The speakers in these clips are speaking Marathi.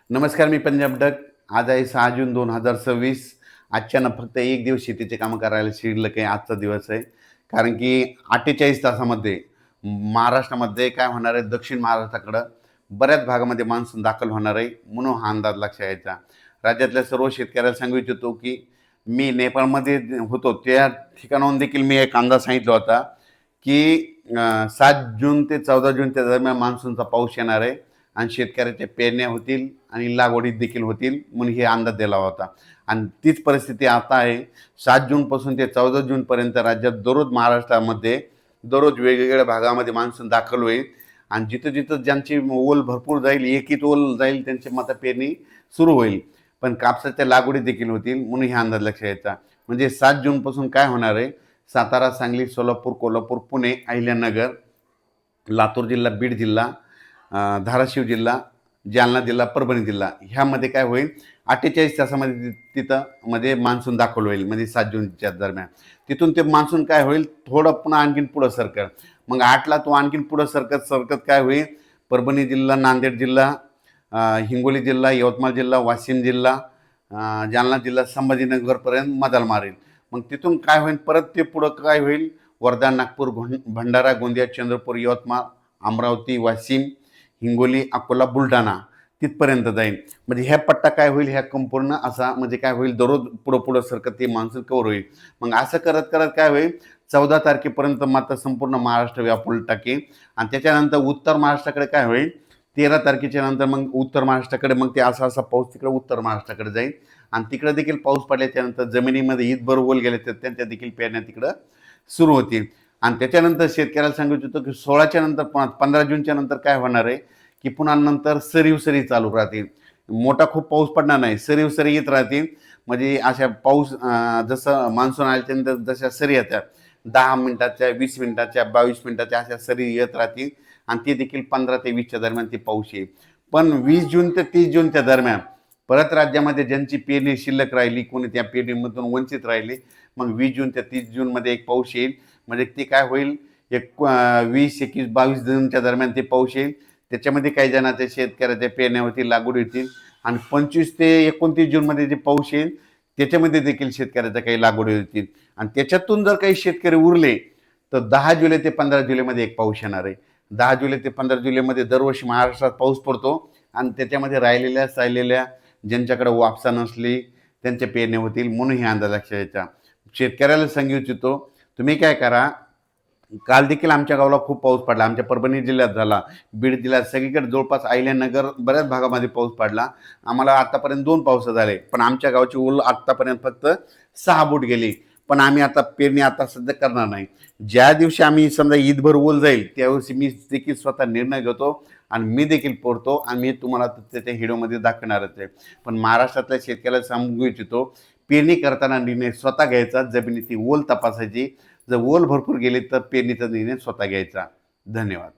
नमस्कार, मी पंजाब डक. आज आहे 6 जून 2026. आजच्यानं फक्त एक दिवस शेतीचे कामं करायला शिल्लक आहे. आजचा दिवस आहे. कारण की 48 तासामध्ये महाराष्ट्रामध्ये काय होणार आहे, दक्षिण महाराष्ट्राकडं बऱ्याच भागामध्ये मान्सून दाखल होणार आहे, म्हणून हा अंदाज लक्षात यायचा. राज्यातल्या सर्व शेतकऱ्याला सांगू इच्छितो की मी नेपाळमध्ये होतो त्या ठिकाणाहून देखील मी एक अंदाज सांगितला होता की 7 जून ते 14 जूनच्या दरम्यान मान्सूनचा पाऊस येणार आहे आणि शेतकऱ्याच्या पेरण्या होतील आणि लागवडीत देखील होतील, म्हणून हे अंदाज दिला होता. आणि तीच परिस्थिती आता आहे. 7 जूनपासून ते 14 जूनपर्यंत राज्यात दररोज महाराष्ट्रामध्ये दररोज वेगवेगळ्या भागामध्ये मान्सून दाखल होईल आणि जिथं जिथं ज्यांची ओल भरपूर जाईल, एकीत ओल जाईल, त्यांची मतं पेरणी सुरू होईल. पण कापसाच्या लागवडी देखील होतील, म्हणून हे अंदाज लक्षात यायचा. म्हणजे 7 जूनपासून काय होणार आहे, सातारा, सांगली, सोलापूर, कोल्हापूर, पुणे, अहिल्यानगर, लातूर जिल्हा, बीड जिल्हा, धाराशिव जिल्हा, जालना जिल्हा, परभणी जिल्हा ह्यामध्ये काय होईल, 48 तासामध्ये तिथं मध्ये मान्सून दाखल होईल. म्हणजे 7 जूनच्या दरम्यान तिथून ते मान्सून काय होईल, थोडं पुन्हा आणखीन पुढं सरकत. मग 8ला तो आणखीन पुढं सरकत सरकत काय होईल, परभणी जिल्हा, नांदेड जिल्हा, हिंगोली जिल्हा, यवतमाळ जिल्हा, वाशिम जिल्हा, जालना जिल्हा, संभाजीनगरपर्यंत मदाल मारेल. मग तिथून काय होईल, परत ते पुढं काय होईल, वर्धा, नागपूर, भंडारा, गोंदिया, चंद्रपूर, यवतमाळ, अमरावती, वाशिम, हिंगोली, अकोला, बुलढाणा तिथपर्यंत जाईल. म्हणजे ह्या पट्टा काय होईल, ह्या संपूर्ण असा म्हणजे काय होईल, दररोज पुढं पुढं सरकत ते मान्सून कव्हर होईल. मग असं करत करत काय होईल, 14 तारखेपर्यंत मात्र संपूर्ण महाराष्ट्र व्यापून टाकेल. आणि त्याच्यानंतर उत्तर महाराष्ट्राकडे काय होईल, 13 तारखेच्या नंतर मग उत्तर महाराष्ट्राकडे मग ते असा असा पाऊस तिकडे उत्तर महाराष्ट्राकडे जाईल. आणि तिकडे देखील पाऊस पडल्याच्यानंतर जमिनीमध्ये ईदभर ओल गेले तर त्यांच्या देखील पेरण्या तिकडं सुरू होतील. आणि त्याच्यानंतर शेतकऱ्याला सांगू इच्छितो की 16च्या नंतर 15 जूनच्या नंतर काय होणार आहे की पुन्हा नंतर सरीव सरी चालू राहतील. मोठा खूप पाऊस पडणार नाही, सरीव सरी येत राहतील. म्हणजे अशा पाऊस जसं मान्सून आल्याच्यानंतर जशा सरी येतात 10 मिनिटाच्या, 20 मिनिटाच्या, 22 मिनिटाच्या अशा सरी येत राहतील. आणि ते देखील 15 ते 20च्या दरम्यान ते पाऊस येईल. पण 20 जून ते 30 जूनच्या दरम्यान परत राज्यामध्ये ज्यांची पेरणी शिल्लक राहिली, कोणी त्या पेरणीमधून वंचित राहिली, मग 20 जून ते 30 जूनमध्ये एक पाऊस येईल. म्हणजे ते काय होईल, 20, 21, 22 जूनच्या दरम्यान ते पाऊस येईल. त्याच्यामध्ये काही जणांच्या शेतकऱ्याच्या पेरण्या होतील, लागवड होतील. आणि 25 ते 29 जूनमध्ये जे पाऊस येईल त्याच्यामध्ये देखील शेतकऱ्याच्या काही लागवडी होतील. आणि त्याच्यातून जर काही शेतकरी उरले तर 10 जुलै ते 15 जुलैमध्ये एक पाऊस येणार आहे. 10 जुलै ते 15 जुलैमध्ये दरवर्षी महाराष्ट्रात पाऊस पडतो. आणि त्याच्यामध्ये राहिलेल्या ज्यांच्याकडे वापसा नसली त्यांच्या पेरण्या होतील, म्हणून हे अंदाज लक्षात यायचा. शेतकऱ्याला सांगू इच्छितो, तुम्ही काय करा, काल देखील आमच्या गावाला खूप पाऊस पडला. आमच्या परभणी जिल्ह्यात झाला, बीड जिल्ह्यात सगळीकडे जवळपास अहिल्यानगर बऱ्याच भागामध्ये पाऊस पडला. आम्हाला आत्तापर्यंत 2 पाऊस झाले, पण आमच्या गावची ओल आत्तापर्यंत फक्त 6 फूट गेली. पण आम्ही आता पेरणी आता सध्या करणार नाही. ज्या दिवशी आम्ही समजा ईदभर ओल जाईल त्यादिवशी मी देखील स्वतः निर्णय घेतो आणि मी देखील पोरतो आणि मी तुम्हाला त्याच्या व्हिडिओमध्ये दाखवणारच आहे. पण महाराष्ट्रातल्या शेतकऱ्याला सांगू इच्छितो, पेरणी करताना निर्णय स्वतः घ्यायचा, जमिनीची ओल तपासायची. जर ओल भरपूर गेली तर पेरणीचा निर्णय स्वतः घ्यायचा. धन्यवाद.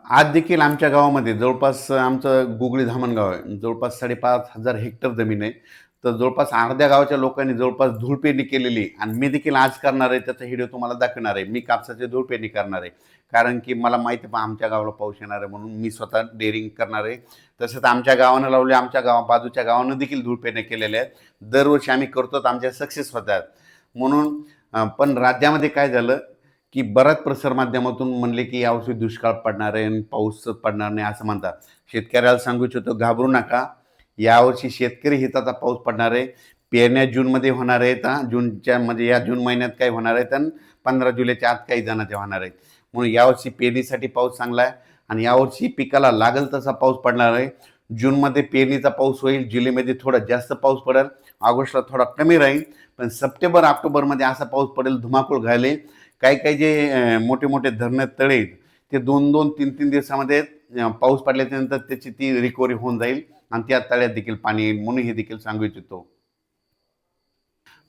आज देखील आमच्या गावामध्ये जवळपास आमचं गुगळी धामणगाव आहे, जवळपास 5,500 हेक्टर जमीन आहे. तर जवळपास अर्ध्या गावाच्या लोकांनी जवळपास धूळ पेरणी केलेली. आणि मी देखील आज करणार आहे, त्याचा व्हिडिओ तुम्हाला दाखवणार आहे. मी कापसाची धूळ पेरणी करणार आहे, कारण की मला माहिती आहे आमच्या गावाला पाऊस येणार आहे, म्हणून मी स्वतः डेअरिंग करणार आहे. तसंच आमच्या गावानं लावले, आमच्या बाजूच्या गावानं देखील धूळ पेरण्या केलेल्या आहेत. दरवर्षी आम्ही करतो, आमच्या सक्सेस होतात. म्हणून पण राज्यामध्ये काय झालं की बऱ्याच प्रसारमाध्यमातून म्हणले की यावर्षी दुष्काळ पडणार आहे आणि पाऊस पडणार नाही असं म्हणतात. शेतकऱ्याला सांगू इच्छितो, घाबरू नका. यावर्षी शेतकरी हिताचा पाऊस पडणार आहे. पेरण्या जूनमध्ये होणार आहेत. जूनच्या म्हणजे या जून महिन्यात काही होणार आहेत आणि 15 जुलैच्या आत काही जणांच्या होणार आहेत. म्हणून यावर्षी पेरणीसाठी पाऊस चांगला आहे आणि यावर्षी पिकाला लागल तसा पाऊस पडणार आहे. जूनमध्ये पेरणीचा पाऊस होईल, जुलैमध्ये थोडा जास्त पाऊस पडेल, ऑगस्टला थोडा कमी राहील. पण सप्टेंबर ऑक्टोबरमध्ये असा पाऊस पडेल धुमाकूळ घालेल. काही काही जे मोठे मोठे धरणं तळे ते 2-2, 3-3 दिवसामध्ये पाऊस पडल्याच्यानंतर त्याची ती रिकव्हरी होऊन जाईल आणि त्या तळ्यात देखील पाणी येईल, म्हणून हे देखील सांगू इच्छितो.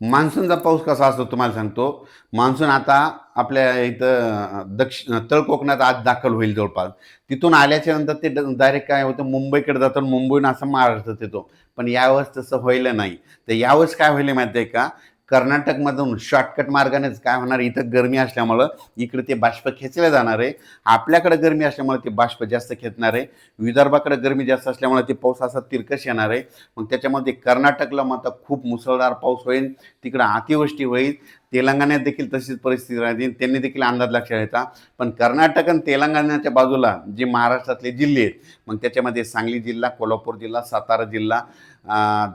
मान्सूनचा पाऊस कसा असतो तुम्हाला सांगतो. मान्सून आता आपल्या इथं तळ कोकणात आज दाखल होईल जवळपास. तिथून आल्याच्या नंतर ते डायरेक्ट काय होतं, मुंबईकडे जातं, मुंबईहून असं महाराष्ट्रात येतो. पण यावेळेस तसं व्हायला नाही. तर यावेळेस काय व्हायला माहिती आहे का, कर्नाटकमधून शॉर्टकट मार्गानेच काय होणार, इथं गरमी असल्यामुळं इकडे ते बाष्प खेचले जाणार आहे. आपल्याकडे गरमी असल्यामुळे ते बाष्प जास्त खेचणार आहे. विदर्भाकडे गरमी जास्त असल्यामुळे ते पाऊस असा तिरकस येणार आहे. मग त्याच्यामध्ये कर्नाटकला मात्र खूप मुसळधार पाऊस होईल, तिकडं अतिवृष्टी होईल. तेलंगणात देखील तशीच परिस्थिती राहतील, त्यांनी देखील अंदाज लक्षात घ्यायचा. पण कर्नाटक आणि तेलंगणाच्या बाजूला जे महाराष्ट्रातले जिल्हे आहेत, मग त्याच्यामध्ये सांगली जिल्हा, कोल्हापूर जिल्हा, सातारा जिल्हा,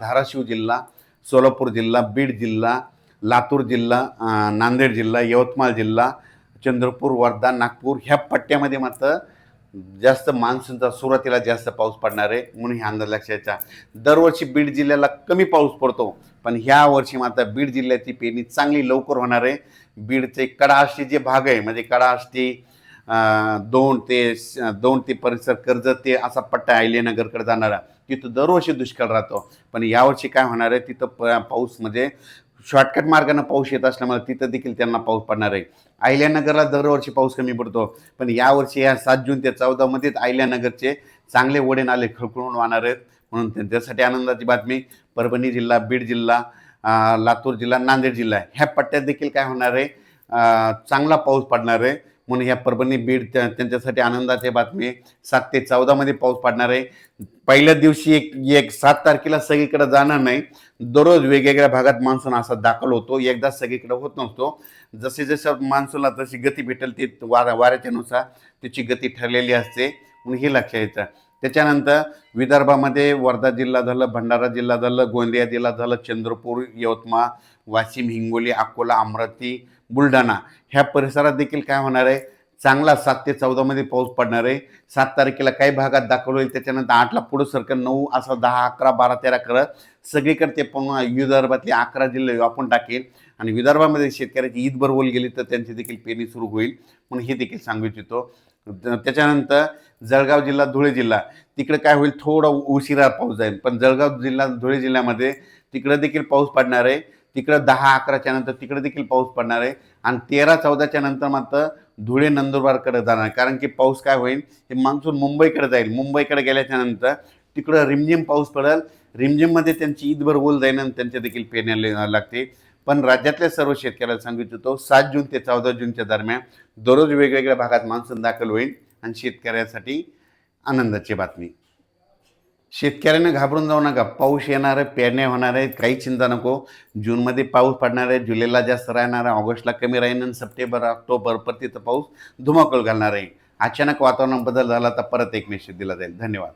धाराशिव जिल्हा, सोलापूर जिल्हा, बीड जिल्हा, लातूर जिल्हा, नांदेड जिल्हा, यवतमाळ जिल्हा, चंद्रपूर, वर्धा, नागपूर ह्या पट्ट्यामध्ये मात्र जास्त मान्सूनचा सुरुवातीला जास्त पाऊस पडणार आहे, म्हणून ह्या अंदाज लक्षात घ्यायचा. दरवर्षी बीड जिल्ह्याला कमी पाऊस पडतो, पण ह्या वर्षी मात्र बीड जिल्ह्याची पेरणी चांगली लवकर होणार आहे. बीडचे कडाष्टी जे भाग आहे, म्हणजे कडाष्टी दोन ते परिसर कर्जत ते असा पट्टा अहिल्यानगरकडे जाणारा, तिथं दरवर्षी दुष्काळ राहतो. पण यावर्षी काय होणार आहे, तिथं पाऊस म्हणजे शॉर्टकट मार्गाने पाऊस येत असल्यामुळे तिथं देखील त्यांना पाऊस पडणार आहे. अहिल्यानगरला दरवर्षी पाऊस कमी पडतो, पण यावर्षी या 7 जून ते 14 मध्येच अहिल्यानगरचे चांगले ओढे नाले खळखळून वाहणार आहेत, म्हणून त्यांच्यासाठी आनंदाची बातमी. परभणी जिल्हा, बीड जिल्हा, लातूर जिल्हा, नांदेड जिल्हा ह्या पट्ट्यात देखील काय होणार आहे, चांगला पाऊस पडणार आहे, म्हणून ह्या परभणी बीड त्यांच्यासाठी आनंदाची बातमी. 7 ते 14 मध्ये पाऊस पडणार आहे. पहिल्या दिवशी एक 7 तारखेला सगळीकडे जाणार नाही, दररोज वेगवेगळ्या भागात मान्सून असा दाखल होतो, एकदा सगळीकडे होत नसतो. जसे जसं मान्सूनला तशी गती भेटेल ती वाऱ्याच्यानुसार त्याची गती ठरलेली असते, म्हणून हे लक्षात येतं. त्याच्यानंतर विदर्भामध्ये वर्धा जिल्हा झालं, भंडारा जिल्हा झालं, गोंदिया जिल्हा झालं, चंद्रपूर, यवतमाळ, वाशिम, हिंगोली, अकोला, अमरावती, बुलढाणा ह्या परिसरात देखील काय होणार आहे, चांगला 7 ते 14 मध्ये पाऊस पडणार आहे. 7 तारखेला काही भागात दाखल होईल, त्याच्यानंतर 8ला पुढं सरकन 9 असं 10, 11, 12, 13 करत सगळीकडे ते पुन्हा विदर्भातले 11 जिल्हे आपण टाकेल. आणि विदर्भामध्ये शेतकऱ्याची ईदभर बोल गेली तर त्यांची देखील पेरणी सुरू होईल, म्हणून हे देखील सांगू इच्छितो. त्याच्यानंतर जळगाव जिल्हा, धुळे जिल्हा तिकडे काय होईल, थोडा उशिरा पाऊस जाईल, पण जळगाव जिल्हा, धुळे जिल्ह्यामध्ये तिकडे देखील पाऊस पडणार आहे. तिकडं 10-11च्या नंतर तिकडे देखील पाऊस पडणार आहे. आणि 13-14च्या नंतर मात्र धुळे, नंदुरबारकडे जाणार, कारण की पाऊस काय होईल, हे मान्सून मुंबईकडे जाईल. मुंबईकडे गेल्याच्या नंतर तिकडं रिमझिम पाऊस पडेल, रिमझिममध्ये त्यांची ईदभर बोल जाईल आणि त्यांच्या देखील पेरण्या लागते. पण राज्यातल्या सर्व शेतकऱ्याला सांगू इच्छितो, 7 जून ते 14 जूनच्या दरम्यान दररोज वेगवेगळ्या भागात मान्सून दाखल होईल आणि शेतकऱ्यासाठी आनंदाची बातमी. शेतकऱ्यांना घाबरून जाऊ नका, पाऊस येणार आहे, पेरण्या होणार आहेत, काही चिंता नको. जूनमध्ये पाऊस पडणार आहे, जुलैला जास्त राहणार आहे, ऑगस्टला कमी राहील आणि सप्टेंबर, ऑक्टोबर परत पाऊस धुमाकूळ घालणार आहे. अचानक वातावरण बदल झाला तर परत एक मेसेज दिला जाईल. धन्यवाद.